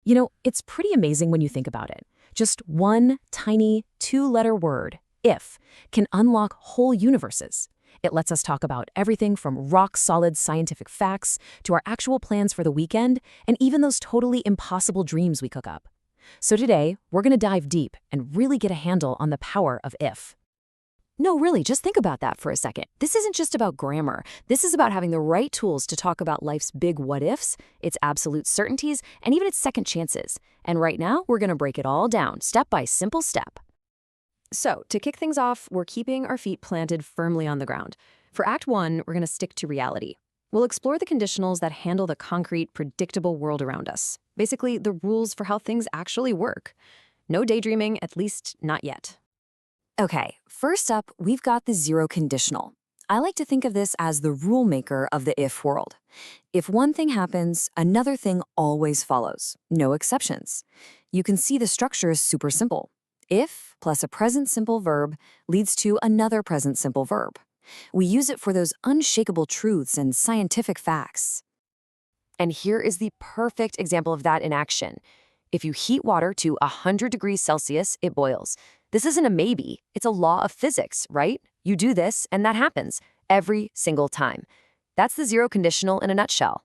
It's pretty amazing when you think about it. Just one tiny two-letter word, if, can unlock whole universes. It lets us talk about everything from rock-solid scientific facts to our actual plans for the weekend and even those totally impossible dreams we cook up. So today, we're going to dive deep and really get a handle on the power of if. No, really, just think about that for a second. This isn't just about grammar. This is about having the right tools to talk about life's big what-ifs, its absolute certainties, and even its second chances. And right now, we're going to break it all down, step by simple step. So, to kick things off, we're keeping our feet planted firmly on the ground. For Act 1, we're going to stick to reality. We'll explore the conditionals that handle the concrete, predictable world around us. Basically, the rules for how things actually work. No daydreaming, at least not yet. Okay, first up, we've got the zero conditional. I like to think of this as the rule maker of the if world. If one thing happens, another thing always follows. No exceptions. You can see the structure is super simple. If plus a present simple verb leads to another present simple verb. We use it for those unshakable truths and scientific facts. And here is the perfect example of that in action. If you heat water to 100 degrees Celsius, it boils. This isn't a maybe, it's a law of physics, right? You do this, and that happens every single time. That's the zero conditional in a nutshell.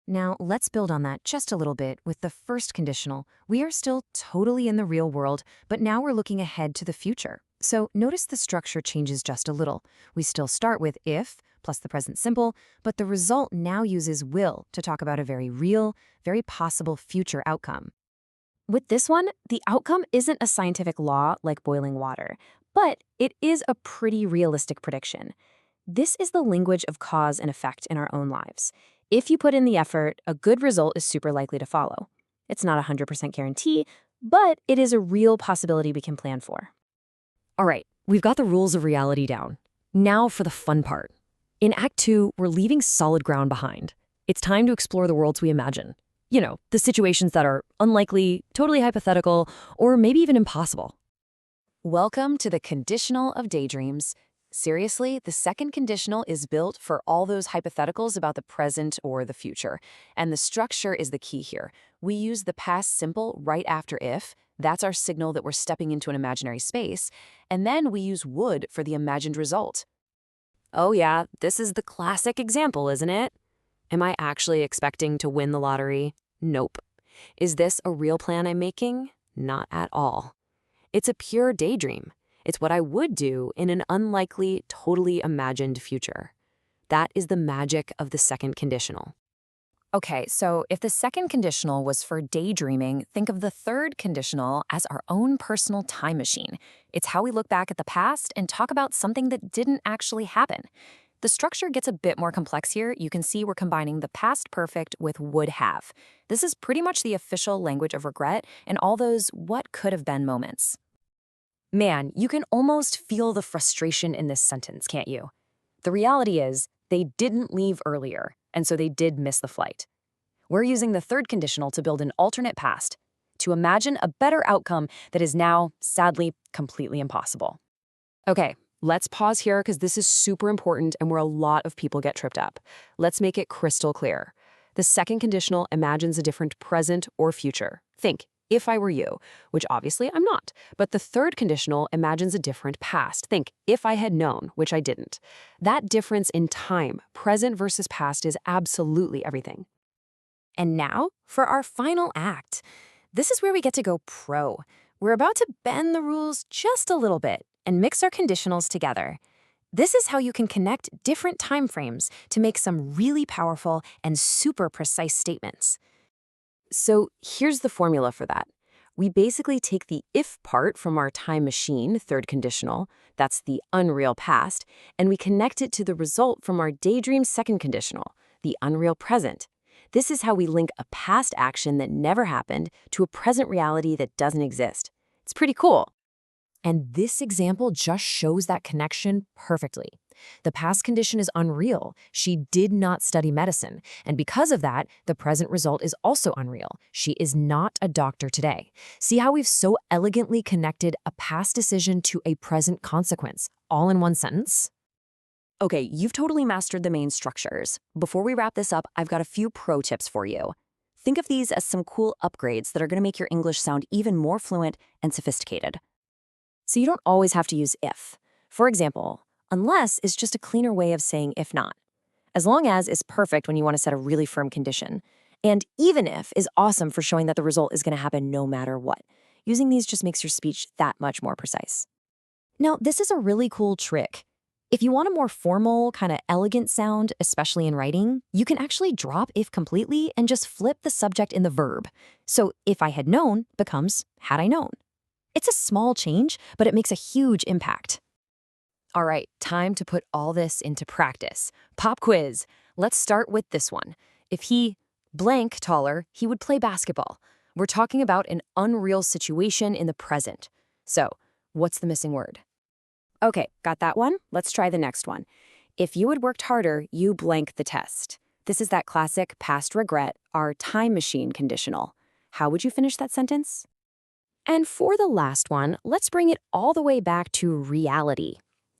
Now, let's build on that just a little bit with the first conditional. We are still totally in the real world, but now we're looking ahead to the future. So notice the structure changes just a little. We still start with if plus the present simple, but the result now uses will to talk about a very real, very possible future outcome. With this one, the outcome isn't a scientific law like boiling water, but it is a pretty realistic prediction. This is the language of cause and effect in our own lives. If you put in the effort, a good result is super likely to follow. It's not a 100% guarantee, but it is a real possibility we can plan for. All right, we've got the rules of reality down. Now for the fun part. In Act 2, we're leaving solid ground behind. It's time to explore the worlds we imagine. The situations that are unlikely, totally hypothetical, or maybe even impossible. Welcome to the conditional of daydreams. Seriously, the second conditional is built for all those hypotheticals about the present or the future. And the structure is the key here. We use the past simple right after if. That's our signal that we're stepping into an imaginary space. And then we use would for the imagined result. Oh yeah, this is the classic example, isn't it? Am I actually expecting to win the lottery? Nope. Is this a real plan I'm making? Not at all. It's a pure daydream. It's what I would do in an unlikely, totally imagined future. That is the magic of the second conditional. Okay, so if the second conditional was for daydreaming, think of the third conditional as our own personal time machine. It's how we look back at the past and talk about something that didn't actually happen. The structure gets a bit more complex here. You can see we're combining the past perfect with would have. This is pretty much the official language of regret and all those what could have been moments. Man, you can almost feel the frustration in this sentence, can't you? The reality is, they didn't leave earlier, and so they did miss the flight. We're using the third conditional to build an alternate past, to imagine a better outcome that is now, sadly, completely impossible. Okay, let's pause here because this is super important and where a lot of people get tripped up. Let's make it crystal clear. The second conditional imagines a different present or future. Think, if I were you, which obviously I'm not. But the third conditional imagines a different past. Think, if I had known, which I didn't. That difference in time, present versus past, is absolutely everything. And now, for our final act. This is where we get to go pro. We're about to bend the rules just a little bit and mix our conditionals together. This is how you can connect different time frames to make some really powerful and super precise statements. So here's the formula for that. We basically take the if part from our time machine, third conditional, that's the unreal past, and we connect it to the result from our daydream second conditional, the unreal present. This is how we link a past action that never happened to a present reality that doesn't exist. It's pretty cool. And this example just shows that connection perfectly. The past condition is unreal. She did not study medicine. And because of that, the present result is also unreal. She is not a doctor today. See how we've so elegantly connected a past decision to a present consequence, all in one sentence? Okay, you've totally mastered the main structures. Before we wrap this up, I've got a few pro tips for you. Think of these as some cool upgrades that are going to make your English sound even more fluent and sophisticated. So you don't always have to use if. For example, unless is just a cleaner way of saying if not. As long as is perfect when you want to set a really firm condition. And even if is awesome for showing that the result is going to happen no matter what. Using these just makes your speech that much more precise. Now, this is a really cool trick. If you want a more formal, kind of elegant sound, especially in writing, you can actually drop if completely and just flip the subject in the verb. So if I had known becomes had I known. It's a small change, but it makes a huge impact. All right, time to put all this into practice. Pop quiz. Let's start with this one. If he blank taller, he would play basketball. We're talking about an unreal situation in the present. So, what's the missing word? Okay, got that one? Let's try the next one. If you had worked harder, you blank the test. This is that classic past regret, our time machine conditional. How would you finish that sentence? And for the last one, let's bring it all the way back to reality.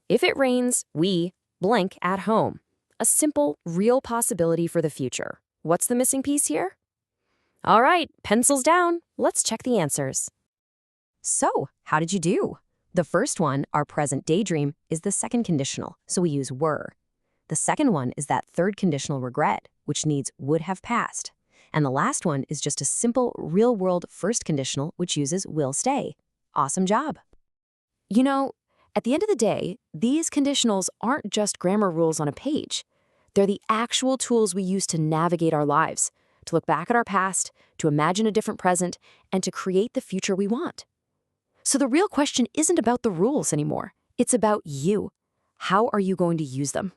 If it rains, we blank at home. A simple, real possibility for the future. What's the missing piece here? All right, pencils down. Let's check the answers. So, how did you do? The first one, our present daydream, is the second conditional, so we use were. The second one is that third conditional regret, which needs would have passed. And the last one is just a simple, real-world first conditional, which uses will stay. Awesome job. You know, at the end of the day, these conditionals aren't just grammar rules on a page. They're the actual tools we use to navigate our lives, to look back at our past, to imagine a different present, and to create the future we want. So the real question isn't about the rules anymore. It's about you. How are you going to use them?